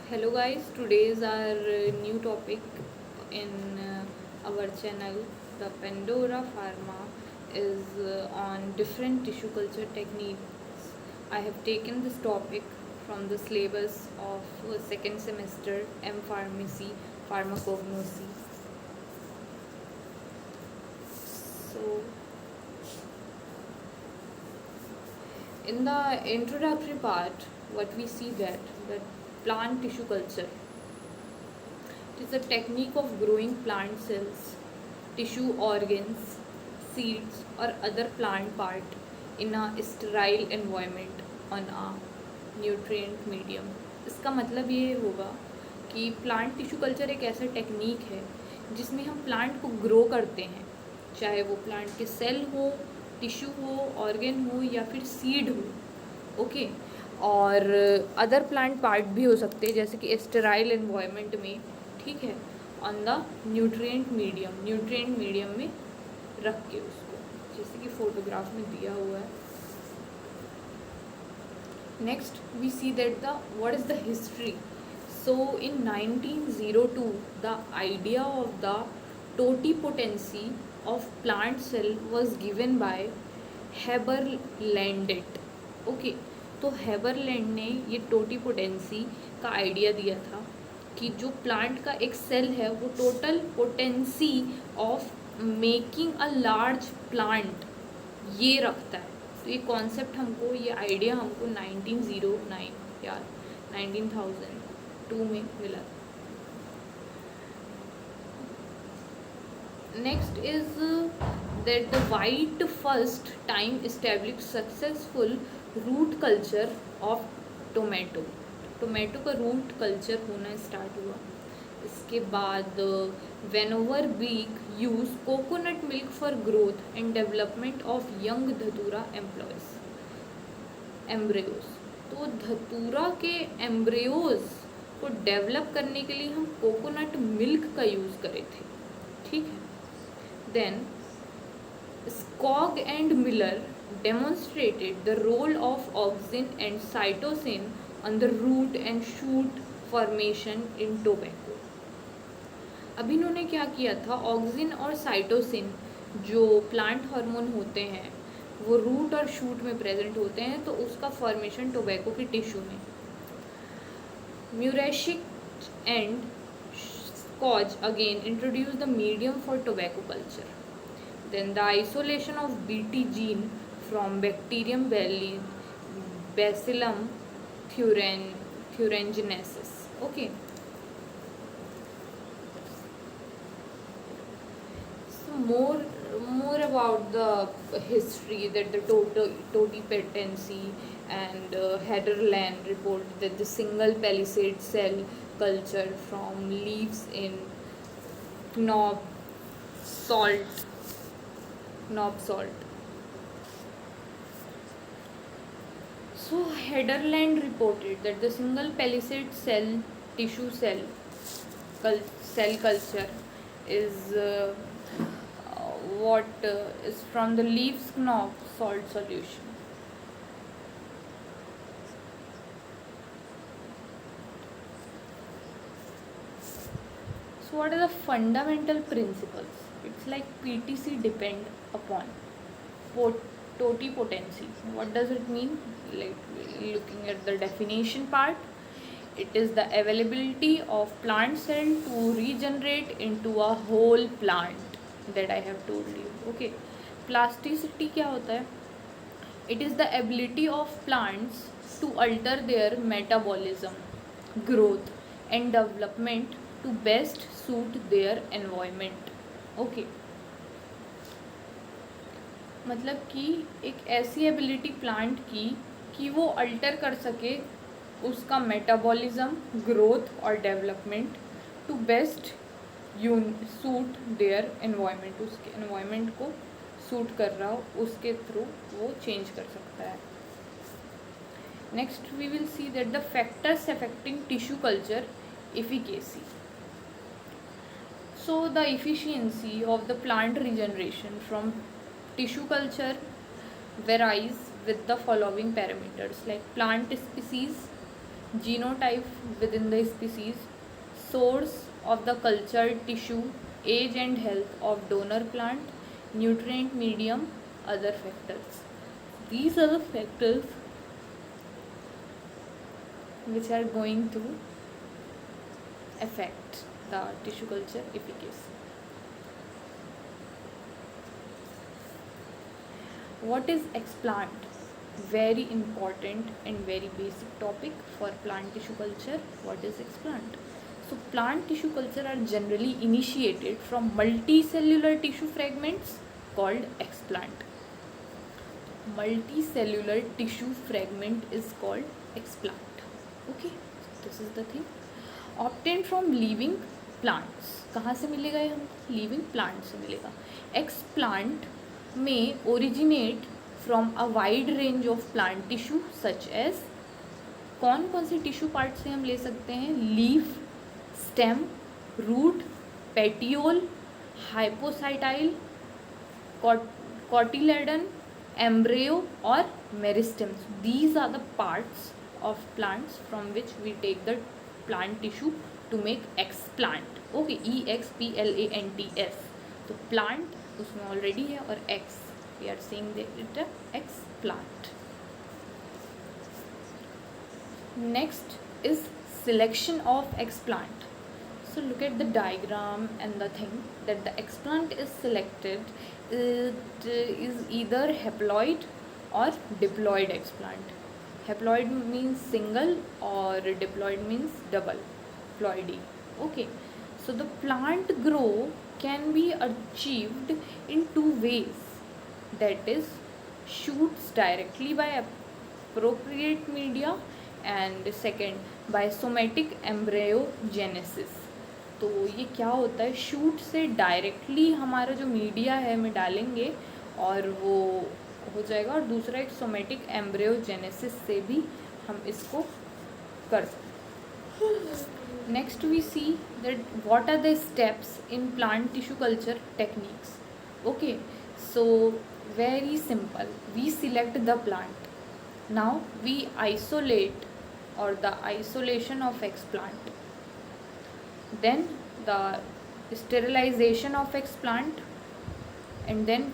Hello guys, today is our new topic in our channel. The Pandora Pharma is on different tissue culture techniques. I have taken this topic from the syllabus of second semester M Pharmacy Pharmacognosy. So in the introductory part, what we see that the plant tissue culture. It is a technique of growing plant cells, tissue organs, seeds, or other plant part in a sterile environment on a nutrient medium. इसका मतलब ये होगा कि plant tissue culture एक ऐसा technique है जिसमें हम प्लांट को ग्रो करते हैं, चाहे वो प्लांट के सेल हो, टिश्यू हो, ऑर्गन हो या फिर सीड हो, ओके। और अदर प्लांट पार्ट भी हो सकते हैं जैसे कि स्टेराइल एनवायरनमेंट में, ठीक है, ऑन द न्यूट्रिएंट मीडियम में रख के उसको, जैसे कि फोटोग्राफ में दिया हुआ है। Next we see that the what is the history. So in 1902 the idea of the totipotency of plant cell was given by Haberlandet. Okay, तो हेबरलैंड ने ये टोटीपोटेंसी का आइडिया दिया था कि जो प्लांट का एक सेल है वो total potency of making a large plant ये रखता है. तो ये कॉन्सेप्ट हमको, ये आइडिया हमको 1909 यार 1902 में मिला था. Next is that the White first time establish successful root culture of tomato. Tomato का रूट कल्चर होना स्टार्ट हुआ. इसके बाद Van Overbeek use coconut milk for growth and development of young datura embryos. तो धतूरा के embryos को develop करने के लिए हम कोकोनट मिल्क का यूज़ करे थे, ठीक है. Then Skog and Miller demonstrated the role of auxin and cytosine on the root and shoot formation in tobacco. अभी इन्होंने क्या किया था, ऑक्सिन और साइटोसिन जो प्लांट हार्मोन होते हैं वो रूट और शूट में प्रेजेंट होते हैं, तो उसका फॉर्मेशन टोबैको की टिश्यू में. Murashige and Skoog again introduce the medium for tobacco culture. Then the isolation of Bt gene from bacterium Bacillum thuringiensis. Okay. So more about the history, that the totipotency and Hederland report that the single palisade cell culture from leaves in knob salt. So Hederland reported that the single palisade cell culture is is from the leaves knob salt solution. So what are the fundamental principles? It's like PTC depend upon totipotency. What does it mean? Like looking at the definition part, it is the availability of plant cell to regenerate into a whole plant that I have told you. Okay, plasticity क्या होता है? It is the ability of plants to alter their metabolism, growth and development to best suit their environment. Okay, मतलब कि एक ऐसी ability plant की कि वो अल्टर कर सके उसका मेटाबॉलिज्म, ग्रोथ और development to best suit their environment. उसके एनवायरनमेंट को सूट कर रहा हो उसके थ्रू वो चेंज कर सकता है. Next we will see that the factors affecting tissue culture efficacy. So the efficiency of the plant regeneration from tissue culture varies with the following parameters, like plant species, genotype within the species, source of the cultured tissue, age and health of donor plant, nutrient medium, other factors. These are the factors which are going to affect the tissue culture efficacy. What is explant? Very important and very basic topic for plant tissue culture. What is explant? So plant tissue culture are generally initiated from multicellular tissue fragments called explant. Multicellular tissue fragment is called explant. Okay, so this is the thing. Obtained from living plants. कहाँ से मिलेगा ये हमको? Living plant से मिलेगा. Explant में originate from a wide range of plant tissue such as. कौन कौन से टिश्यू पार्ट से हम ले सकते हैं? Leaf, stem, root, petiole, hypocotyl, cotyledon, embryo or meristems. These are the parts of plants from which we take the plant tissue to make explant. Okay, explant. तो plant उसमें already है और x we are saying that it explant. Next is selection of explant. So look at the diagram and the thing that the explant is selected. It is either haploid or diploid explant. Haploid means single or diploid means double, ploidy. Okay, so the plant grow can be achieved in two ways. That is shoots directly by appropriate media and second by somatic embryogenesis. तो ये क्या होता है? Shoot से directly हमारा जो media है में डालेंगे और वो हो जाएगा, और दूसरा एक सोमेटिक एम्ब्रियोजेनेसिस से भी हम इसको कर सकते. Next we see that what are the steps in plant tissue culture techniques. Okay, so very simple. We select the plant. Now we isolate or the isolation of explant, then the sterilization of explant, and then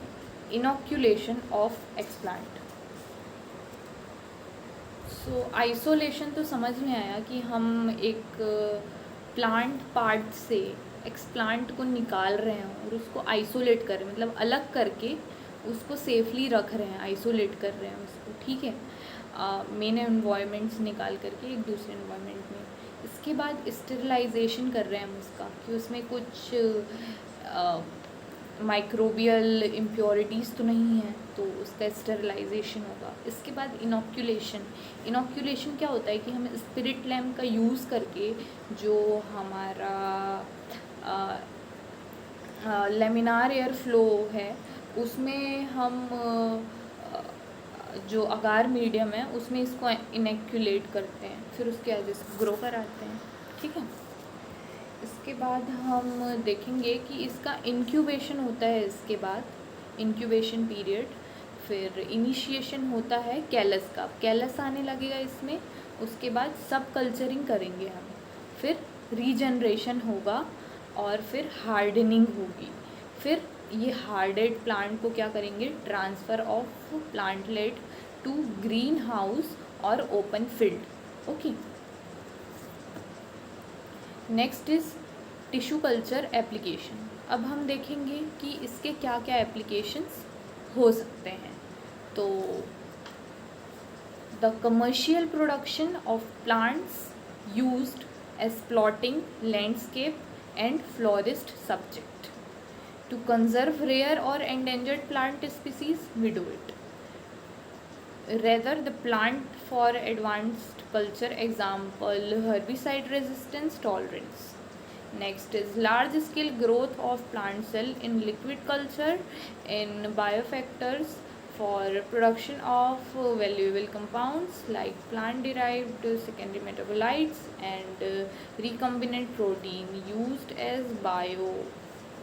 inoculation of explant. So isolation तो समझ में आया कि हम एक plant part से explant को निकाल रहे हैं और उसको आइसोलेट कर रहे हैं, मतलब अलग करके उसको सेफली रख रहे हैं, आइसोलेट कर रहे हैं उसको. ठीक है, मेन एनवायरनमेंट से निकाल करके एक दूसरे एनवायरनमेंट में. इसके बाद स्टेरिलाइजेशन कर रहे हैं हम उसका कि उसमें कुछ माइक्रोबियल इम्प्योरिटीज़ तो नहीं है, तो उसका स्टेरिलाइजेशन होगा. इसके बाद इनोक्यूलेशन. इनोक्यूलेशन क्या होता है कि हम स्पिरिट लैम्प का यूज़ करके जो हमारा लेमिनार एयर फ्लो है उसमें हम जो अगार मीडियम है उसमें इसको इनोक्यूलेट करते हैं, फिर उसके बाद इसको ग्रो कराते हैं. ठीक है, इसके बाद हम देखेंगे कि इसका इंक्यूबेशन होता है. इसके बाद इंक्यूबेशन पीरियड, फिर इनिशिएशन होता है कैलस का. कैलस आने लगेगा इसमें. उसके बाद सब कल्चरिंग करेंगे हम, फिर रीजनरेशन होगा और फिर हार्डनिंग होगी. फिर ये हार्डेड प्लांट को क्या करेंगे? Transfer of plantlet to greenhouse और open field. Okay, next is tissue culture application. अब हम देखेंगे कि इसके क्या क्या एप्लीकेशंस हो सकते हैं. तो the commercial production of plants used as plotting, landscape and florist subject. To conserve rare or endangered plant species, we do it. Rather, the plant for advanced culture, example, herbicide resistance tolerance. Next is large scale growth of plant cell in liquid culture in biofactors for production of valuable compounds like plant derived secondary metabolites and recombinant protein used as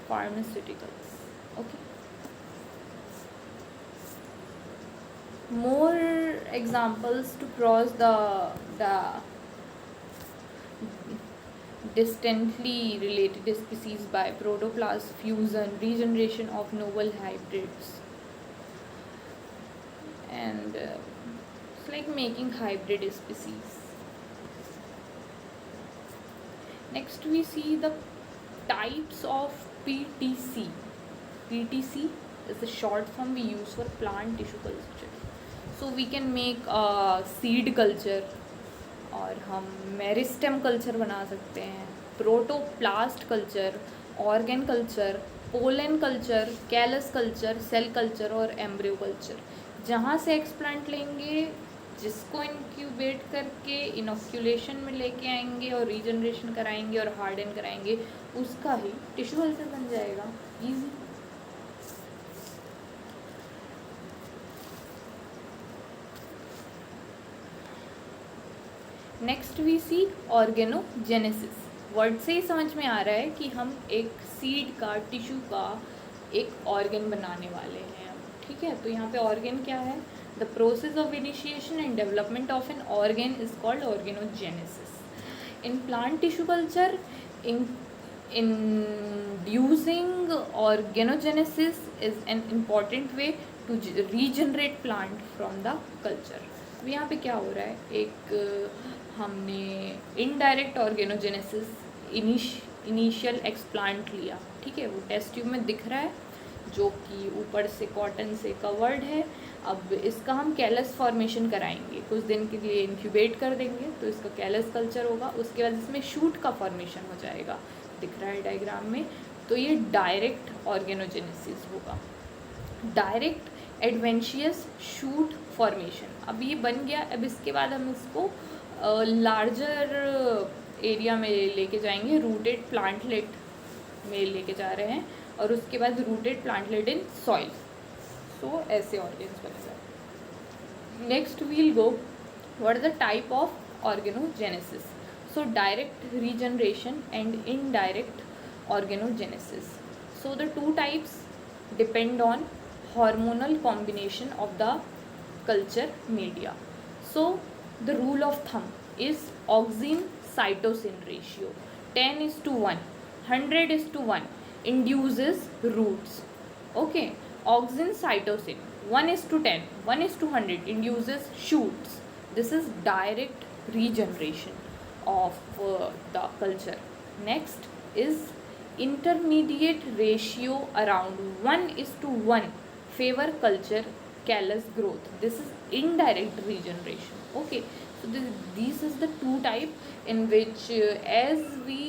pharmaceuticals. Okay, more examples to cross the distantly related species by protoplast fusion, regeneration of novel hybrids, and it's like making hybrid species. Next we see the types of PTC. PTC is the short form we use for plant tissue culture. So we can make seed culture, और हम meristem culture बना सकते हैं, protoplast culture, organ culture, pollen culture, callus culture, cell culture और embryo culture. जहाँ से explant लेंगे, जिसको इंक्यूबेट करके इनोक्यूलेशन में लेके आएंगे और रीजनरेशन कराएंगे और हार्डन कराएंगे, उसका ही टिश्यू कल्चर बन जाएगा. Easy. Next we see organogenesis. Word से ही समझ में आ रहा है कि हम एक सीड का, टिश्यू का एक ऑर्गन बनाने वाले हैं. ठीक है, तो यहाँ पे ऑर्गन क्या है? The process of initiation and development of an organ is called organogenesis. In plant tissue culture, inducing organogenesis is an important way to regenerate plant from the culture. अब यहाँ पे क्या हो रहा है? एक हमने इनडायरेक्ट ऑर्गेनोजेनेसिस, इनिशियल एक्सप्लांट लिया. ठीक है, वो टेस्ट ट्यूब में दिख रहा है, जो कि ऊपर से कॉटन से कवर्ड है. अब इसका हम कैलस फॉर्मेशन कराएंगे, कुछ दिन के लिए इंक्यूबेट कर देंगे, तो इसका कैलस कल्चर होगा. उसके बाद इसमें शूट का फॉर्मेशन हो जाएगा, दिख रहा है डायग्राम में. तो ये डायरेक्ट ऑर्गेनोजेनेसिस होगा. Direct adventitious shoot formation. अब ये बन गया. अब इसके बाद हम इसको लार्जर एरिया में लेके जाएंगे, रूटेड प्लांटलेट में लेके जा रहे हैं, और उसके बाद rooted plantlet in soil. So ऐसे ऑर्गेन्स बनेगा. Next we'll go what is the type of organogenesis. So direct regeneration and indirect organogenesis. So the two types depend on hormonal combination of the culture media. So the rule of thumb is auxin cytosine ratio 10:1, 100:1 induces roots. Okay, auxin cytosine 1:10, 1:100 induces shoots. This is direct regeneration of the culture. Next is intermediate ratio around 1:1 favor culture callus growth. This is indirect regeneration. Okay, so this is the two type in which as we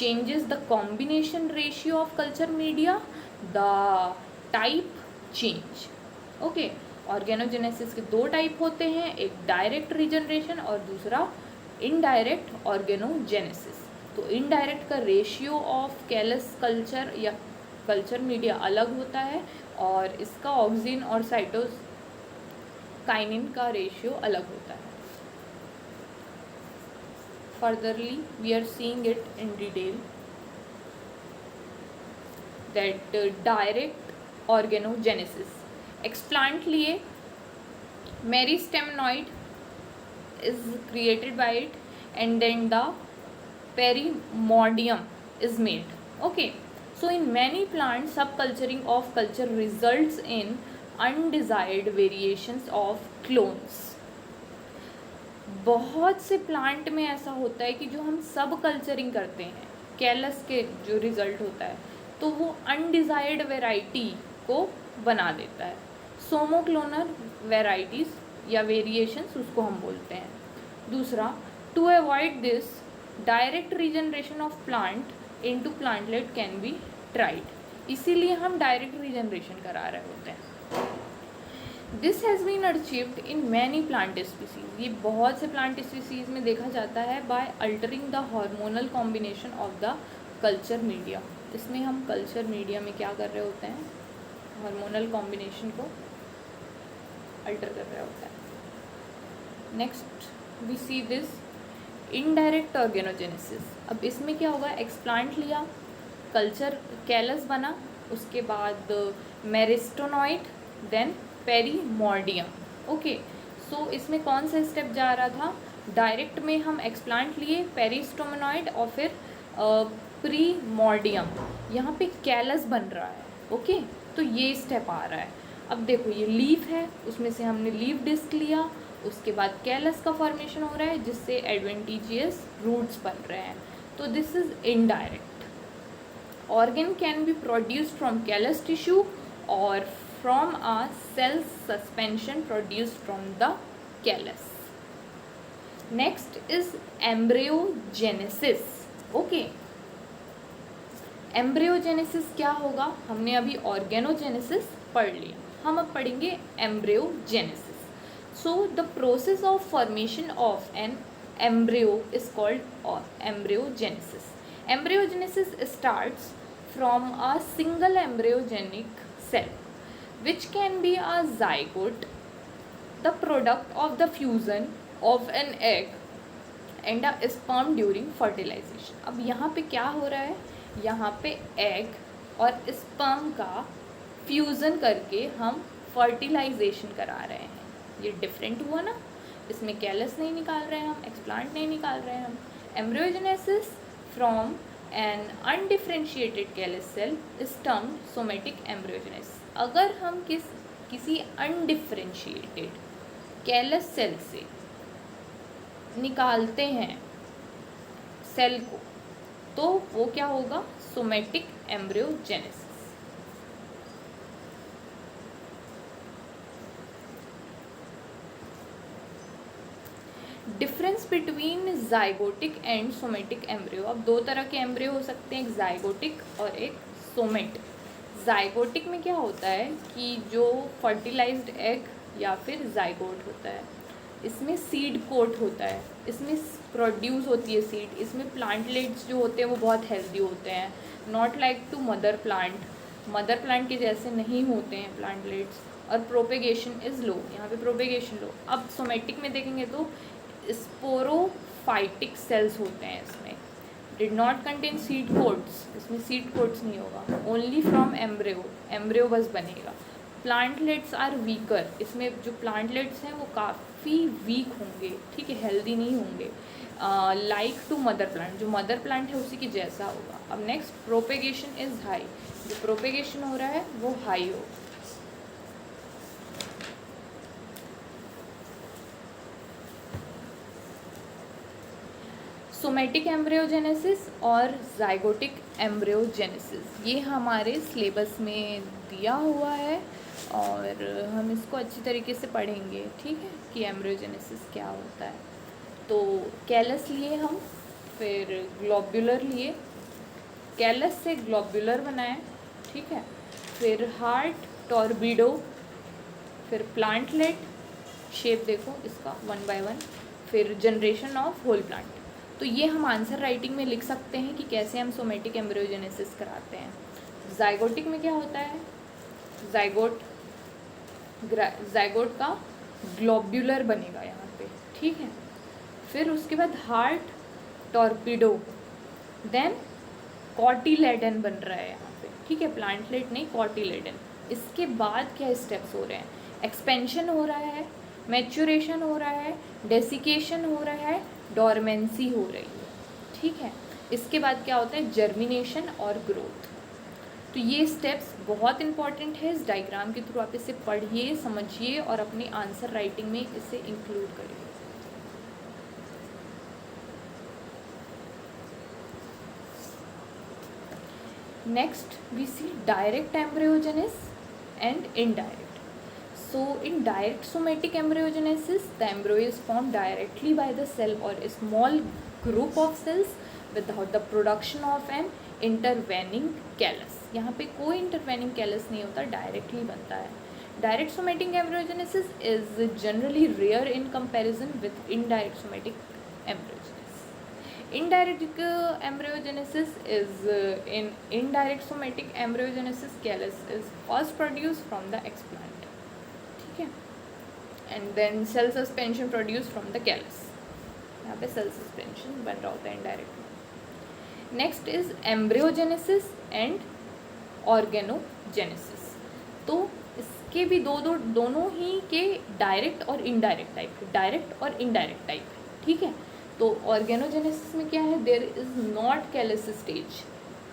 changes the combination ratio of culture media, the type change. Okay, organogenesis के दो type होते हैं, एक direct regeneration और दूसरा indirect organogenesis. तो indirect का ratio of callus culture या कल्चर मीडिया अलग होता है, और इसका ऑक्सिन और साइटोकाइनिन का रेशियो अलग होता है. Furtherly we are seeing it in detail that direct organogenesis. Explant लिए, meristemoid is created by it, and then the perimordium is made. Okay, so in many plants subculturing of culture results in undesired variations of clones. बहुत से plant में ऐसा होता है कि जो हम सब कल्चरिंग करते हैं, कैलस के जो रिजल्ट होता है, तो वो अनडिजायर्ड वेराइटी को बना देता है. सोमोक्लोनल वेराइटीज़ या वेरिएशंस उसको हम बोलते हैं. दूसरा, to avoid this direct regeneration of plant into plantlet can be tried. इसीलिए हम डायरेक्ट रीजनरेशन करा रहे होते हैं. This has been achieved in many plant species. ये बहुत से प्लांट स्पीसीज में देखा जाता है by altering the hormonal combination of the culture media. इसमें हम कल्चर मीडिया में क्या कर रहे होते हैं? हार्मोनल कॉम्बिनेशन को अल्टर कर रहा होता है. Next we see this indirect organogenesis. अब इसमें क्या होगा? एक्सप्लांट लिया, कल्चर कैलस बना, उसके बाद मेरिस्टोनॉइड, देन पेरीमॉर्डियम. ओके, सो इसमें कौन सा स्टेप जा रहा था? डायरेक्ट में हम एक्सप्लांट लिए पेरिस्टोमोनॉइड और फिर प्रीमोर्डियम, यहाँ पे कैलस बन रहा है। ओके, तो ये स्टेप आ रहा है। अब देखो ये लीफ है, उसमें से हमने लीफ डिस्क लिया, उसके बाद कैलस का फॉर्मेशन हो रहा है जिससे एडवेंटिजियस रूट्स बन रहे हैं। तो this is indirect. Organ can be produced from callus tissue or from a cell suspension produced from the callus. Next is embryogenesis. Okay, embryogenesis क्या होगा? हमने अभी ऑर्गेनोजेनेसिस पढ़ लिया, हम अब पढ़ेंगे embryogenesis. So the process of formation of an embryo is called embryogenesis. Embryogenesis starts from a single embryogenic cell which can be a zygote, the product of the fusion of an egg and a sperm during fertilization. अब यहाँ पे क्या हो रहा है? यहाँ पे egg और स्पर्म का फ्यूज़न करके हम फर्टिलाइजेशन करा रहे हैं. ये डिफरेंट हुआ ना, इसमें कैलस नहीं निकाल रहे हैं हम, एक्सप्लांट नहीं निकाल रहे हैं हम. Embryogenesis from an undifferentiated callus cell is termed somatic embryogenesis. अगर हम किसी अनडिफ्रेंशिएटेड कैलस सेल से निकालते हैं सेल को, तो वो क्या होगा? Somatic embryogenesis. Difference between zygotic and somatic embryo. अब दो तरह के एम्ब्रियो हो सकते हैं, एक जाइगोटिक और एक सोमेट. जाइगोटिक में क्या होता है कि जो फर्टिलाइज्ड एग या फिर जाइगोट होता है, इसमें सीड कोट होता है, इसमें प्रोड्यूस होती है सीड, इसमें प्लांटलेट्स जो होते हैं वो बहुत हेल्दी होते हैं, not like to mother plant. Mother plant के जैसे नहीं होते हैं प्लांटलेट्स, और प्रोपेगेशन इज़ लो, यहाँ पे प्रोपेगेशन लो. अब सोमेटिक में देखेंगे तो स्पोरोफाइटिक सेल्स होते हैं इसमें, did not contain seed quotes, इसमें सीड कोट्स नहीं होगा, ओनली फ्रॉम एम्ब्रियो, एम्ब्रियो बस बनेगा. प्लांटलेट्स आर वीकर, इसमें जो प्लांटलेट्स हैं वो काफ़ी वीक होंगे, ठीक है, हेल्दी नहीं होंगे, लाइक टू मदर प्लांट, जो मदर प्लांट है उसी की जैसा होगा. अब नेक्स्ट, प्रोपेगेशन इज़ हाई, जो प्रोपेगेशन हो रहा है वो हाई होगा. सोमेटिक एम्ब्रियोजेनेसिस और जाइगोटिक एम्ब्रियोजेनेसिस, ये हमारे सिलेबस में दिया हुआ है और हम इसको अच्छी तरीके से पढ़ेंगे, ठीक है, कि एम्ब्रियोजेनेसिस क्या होता है. तो कैलस लिए हम, फिर ग्लोब्यूलर लिए, कैलस से ग्लोब्यूलर बनाए, ठीक है, फिर हार्ट, टॉर्बिडो, फिर प्लांटलेट, शेप देखो इसका 1 by 1, फिर जनरेशन ऑफ होल प्लांट. तो ये हम आंसर राइटिंग में लिख सकते हैं कि कैसे हम सोमेटिक एम्ब्रियोजेनेसिस कराते हैं. जाइगोटिक में क्या होता है? जाइगोट का ग्लोब्यूलर बनेगा यहाँ पे, ठीक है. फिर उसके बाद हार्ट, टॉर्पिडो, देन कॉटिलेडन बन रहा है यहाँ पे, ठीक है, प्लांटलेट नहीं, कॉटिलेडन. इसके बाद क्या स्टेप्स हो रहे हैं? एक्सपेंशन हो रहा है, मैच्योरेशन हो रहा है, डेसिकेशन हो रहा है, डॉर्मेंसी हो रही है, ठीक है. इसके बाद क्या होता है? जर्मिनेशन और ग्रोथ. तो ये स्टेप्स बहुत इंपॉर्टेंट है, इस डायग्राम के थ्रू आप इसे पढ़िए, समझिए और अपनी आंसर राइटिंग में इसे इंक्लूड करिए. Next we see direct embryogenesis and indirect. So in direct somatic embryogenesis, the embryo is formed directly by the cell or a small group of cells without the production of an intervening callus. यहाँ पे कोई intervening callus नहीं होता, directly बनता है. Direct somatic embryogenesis is generally rare in comparison with indirect somatic embryogenesis. Indirect embryogenesis is in indirect somatic embryogenesis, callus is first produced from the explant, and then cell suspension produce from the callus. यहाँ पे cell suspension बन रहा होता है indirectly. Next is embryogenesis and organogenesis. तो इसके भी दोनों ही के डायरेक्ट और इनडायरेक्ट टाइप, डायरेक्ट और इनडायरेक्ट टाइप. ठीक है। तो ऑर्गेनोजेनेसिस में क्या है, there is not callus stage,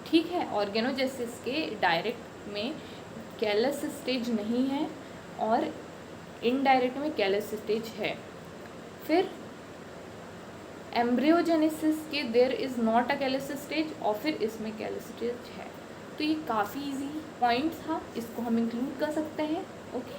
ठीक है। ऑर्गेनोजेनेसिस के डायरेक्ट में कैलस स्टेज नहीं है और इनडायरेक्ट में कैलस स्टेज है। फिर एम्ब्रियोजेनेसिस के there is not a callus stage और फिर इसमें कैलस स्टेज है। तो ये काफ़ी इजी पॉइंट था, इसको हम इंक्लूड कर सकते हैं। Okay,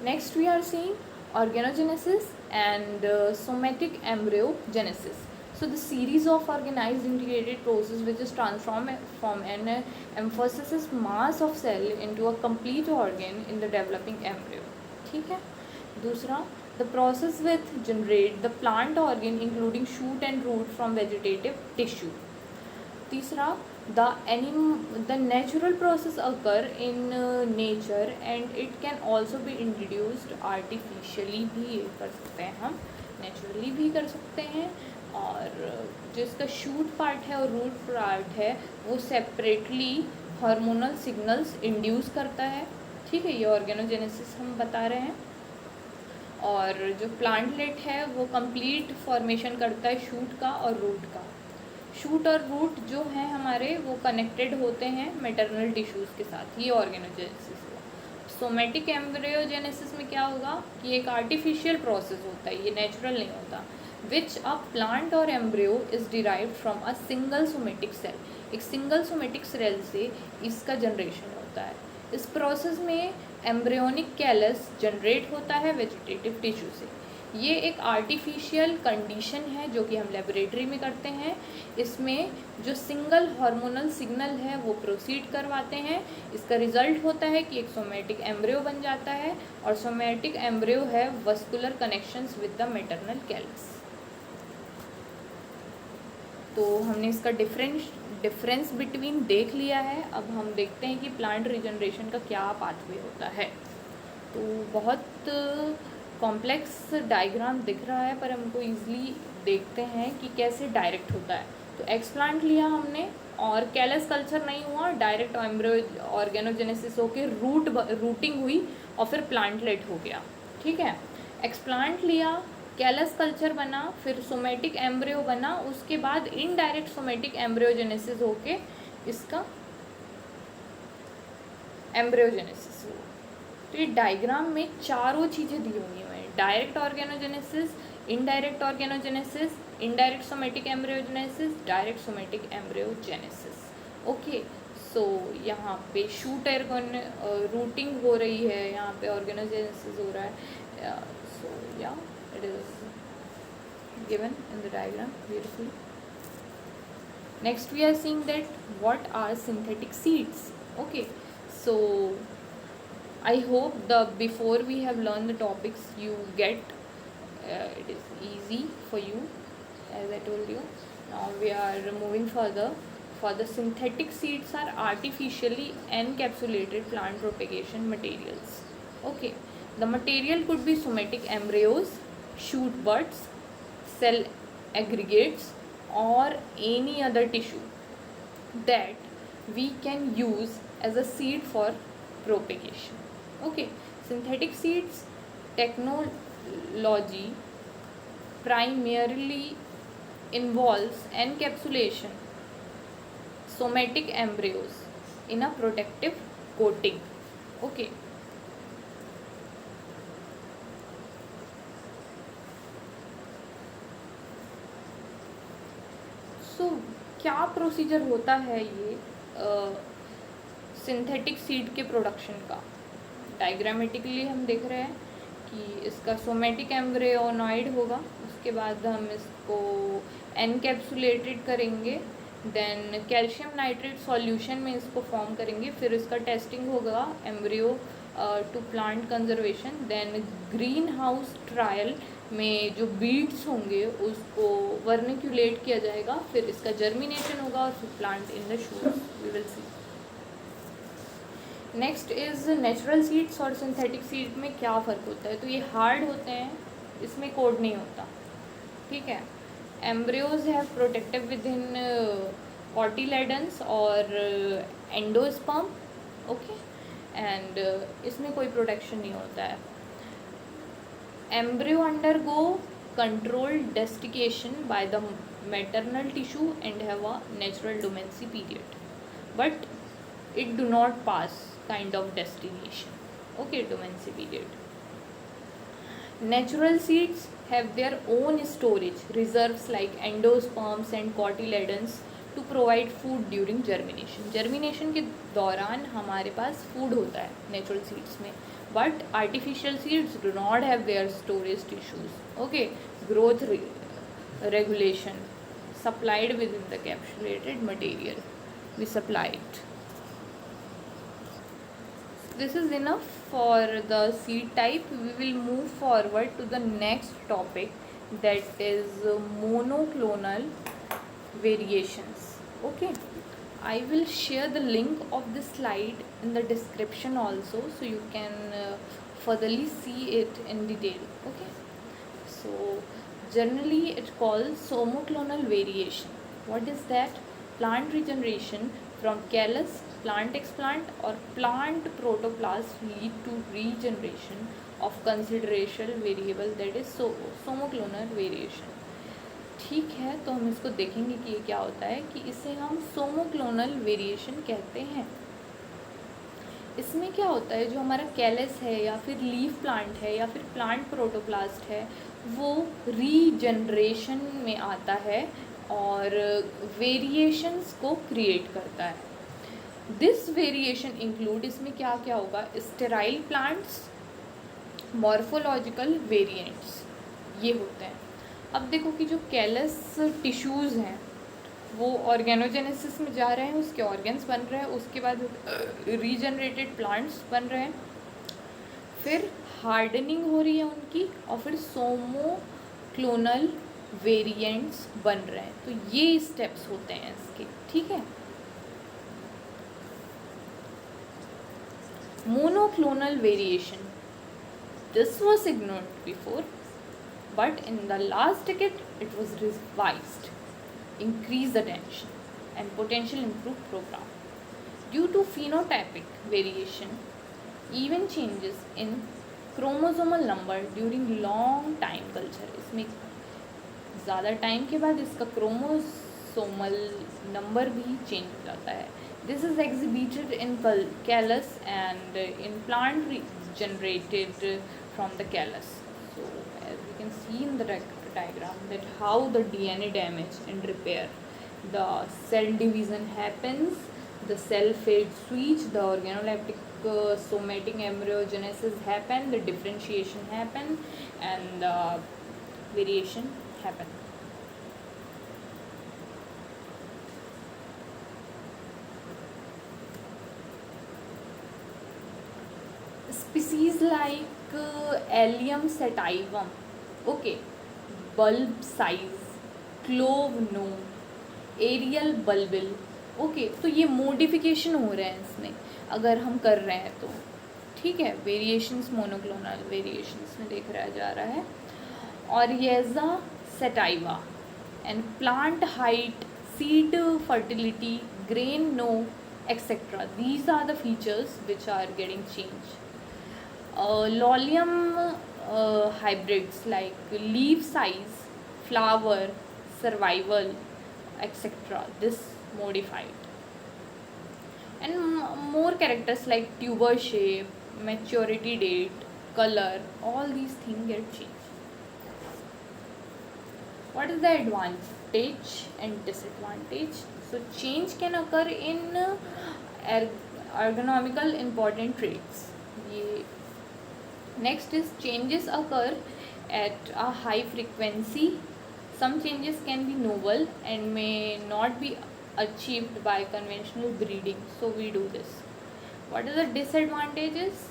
next we are seeing organogenesis and somatic embryogenesis. So the series of organized integrated process which is transform from an emphysis's mass of cell into a complete organ in the developing embryo, ठीक है। दूसरा, the process with generate the plant organ including shoot and root from vegetative tissue. तीसरा, the natural process occur in nature and it can also be introduced artificially भी कर सकते हैं हम, naturally भी कर सकते हैं। और जो इसका शूट पार्ट है और रूट पार्ट है वो सेपरेटली हार्मोनल सिग्नल्स इंड्यूस करता है, ठीक है। ये ऑर्गेनोजेनेसिस हम बता रहे हैं। और जो प्लांटलेट है वो कंप्लीट फॉर्मेशन करता है शूट का और रूट का। शूट और रूट जो हैं हमारे वो कनेक्टेड होते हैं मैटरनल टिश्यूज़ के साथ, ये ऑर्गेनोजेनेसिस हुआ। सोमेटिक एम्ब्रियोजेनेसिस में क्या होगा कि एक आर्टिफिशियल प्रोसेस होता है, ये नेचुरल नहीं होता। विच अ प्लांट और embryo is derived from a single somatic cell. एक सिंगल सोमेटिक सेल से इसका जनरेशन होता है। इस प्रोसेस में एम्ब्रियोनिक कैलस जनरेट होता है वेजिटेटिव टिश्यू से। ये एक आर्टिफिशियल कंडीशन है जो कि हम लेबोरेटरी में करते हैं। इसमें जो सिंगल हार्मोनल सिग्नल है वो प्रोसीड करवाते हैं। इसका रिजल्ट होता है कि एक सोमेटिक एम्ब्रियो बन जाता है और सोमेटिक एम्ब्रियो है vascular connections with the maternal callus. तो हमने इसका डिफरेंस बिटवीन देख लिया है। अब हम देखते हैं कि प्लांट रिजनरेशन का क्या पाथवे होता है। तो बहुत कॉम्प्लेक्स डायग्राम दिख रहा है पर हमको ईजिली देखते हैं कि कैसे डायरेक्ट होता है। तो एक्सप्लांट लिया हमने और कैलस कल्चर नहीं हुआ, डायरेक्ट एम्ब्रियो ऑर्गेनोजेनेसिस होके रूटिंग हुई और फिर प्लांटलेट हो गया, ठीक है। एक्सप्लांट लिया, कैलस कल्चर बना, फिर सोमेटिक एम्ब्रियो बना, उसके बाद इनडायरेक्ट सोमेटिक एम्ब्रियोजेनेसिस होके इसका एम्ब्रियोजेनेसिस हुआ। तो ये डायग्राम में चारों चीज़ें दी हुई हैं, direct organogenesis, indirect organogenesis, indirect somatic embryogenesis, direct somatic embryogenesis. Okay, so यहाँ पे शूट रूटिंग हो रही है, यहाँ पे ऑर्गेनोजेनेसिस हो रहा है। सो या it is given in the diagram beautifully. Next we are seeing that what are synthetic seeds. Okay, so I hope before we have learned the topics you get it is easy for you, as I told you. Now we are moving further. For the synthetic seeds are artificially encapsulated plant propagation materials. Okay, the material could be somatic embryos, shoot buds, cell aggregates or any other tissue that we can use as a seed for propagation. Okay, synthetic seeds technology primarily involves encapsulation somatic embryos in a protective coating. Okay, सो क्या procedure होता है ये synthetic seed के production का। Diagrammatically हम देख रहे हैं कि इसका सोमेटिक एम्ब्रियोनॉइड होगा, उसके बाद हम इसको एनकैप्सुलेटेड करेंगे, देन कैल्शियम नाइट्रेट सॉल्यूशन में इसको फॉर्म करेंगे, फिर इसका टेस्टिंग होगा embryo to plant conservation, then greenhouse trial में जो बीड्स होंगे उसको वर्निक्यूलेट किया जाएगा, फिर इसका जर्मिनेशन होगा और फिर plant in the shoot we will see. Next is natural seeds और सिंथेटिक सीड में क्या फ़र्क होता है। तो ये हार्ड होते हैं, इसमें कोड नहीं होता, ठीक है। Embryos have protective with in cotyledons और एंडोस्पर्म, ओके, एंड इसमें कोई प्रोटेक्शन नहीं होता है। Embryo undergo controlled desiccation by the maternal tissue and have a natural dormancy period, but it do not pass kind of destination. Okay, dormancy period. Natural seeds have their own storage reserves like endosperms and cotyledons to provide food during germination. Germination के दौरान हमारे पास food होता है natural seeds में, but artificial seeds do not have their storage tissues. Okay, growth regulation supplied within the capsulated material. We supply it. This is enough for the seed type. We will move forward to the next topic, that is monoclonal variations. Okay, I will share the link of this slide in the description also, so you can furtherly see it in detail. Okay, so generally it calls somoclonal variation. What is that? Plant regeneration from callus, plant explant or plant protoplast lead to regeneration of considerable variable, that is somoclonal variation. ठीक है, तो हम इसको देखेंगे कि ये क्या होता है, कि इसे हम सोमोक्लोनल वेरिएशन कहते हैं. इसमें क्या होता है, जो हमारा कैलस है या फिर लीफ प्लांट है या फिर प्लांट प्रोटोप्लास्ट है, वो रीजनरेशन में आता है और वेरिएशंस को क्रिएट करता है. दिस वेरिएशन इंक्लूड, इसमें क्या क्या होगा, स्टेराइल प्लांट्स, मॉर्फोलॉजिकल वेरिएंट्स, ये होते हैं. अब देखो कि जो कैलस टिश्यूज़ हैं वो ऑर्गेनोजेनेसिस में जा रहे हैं, उसके ऑर्गन्स बन रहे हैं, उसके बाद रीजनरेटेड प्लांट्स बन रहे हैं, फिर हार्डनिंग हो रही है उनकी, और फिर सोमोक्लोनल वेरिएंट्स बन रहे हैं. तो ये स्टेप्स होते हैं इसके. ठीक है, monoclonal variation, this was ignored before, but in the last decade it was revised, increased attention and potential improved program. Due to phenotypic variation, even changes in chromosomal number during long time culture, इसमें ज़्यादा time के बाद इसका chromosomal number भी change हो जाता है. This is exhibited in callus and in plant generated from the callus. So as we can see in the diagram, that how the DNA damage and repair, the cell division happens, the cell fate switch, the organoleptic somatic embryogenesis happen, the differentiation happen, and the variation happen. Species like Allium sativum, okay, bulb size, clove no, aerial bulbil. Okay, तो ये modification हो रहे हैं इसमें अगर हम कर रहे हैं तो. ठीक है, वेरिएशंस मोनोक्लोनल वेरिएशंस में देखा जा रहा है. और Oryza sativa and plant height, seed fertility, grain no, etc. These are the features which are getting changed. Lolium hybrids like leaf size, flower, survival, etc. This modified. And more characters like tuber shape, maturity date, color, all these things get changed. What is the advantage and disadvantage? So change can occur in ergonomical important traits. Next is changes occur at a high frequency. Some changes can be novel and may not be achieved by conventional breeding, so we do this. What are the disadvantages?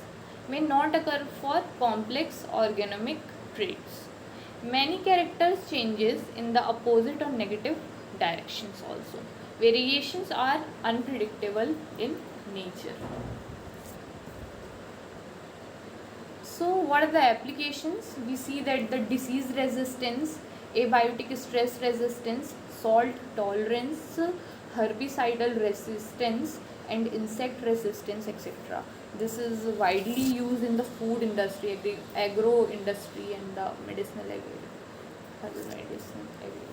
May not occur for complex organomic traits. Many characters changes in the opposite or negative directions also. Variations are unpredictable in nature. So what are the applications? We see that the disease resistance, abiotic stress resistance, salt tolerance, herbicidal resistance, and insect resistance, etc. This is widely used in the food industry, agro industry, and the medicinal agri, herbal medicine agri.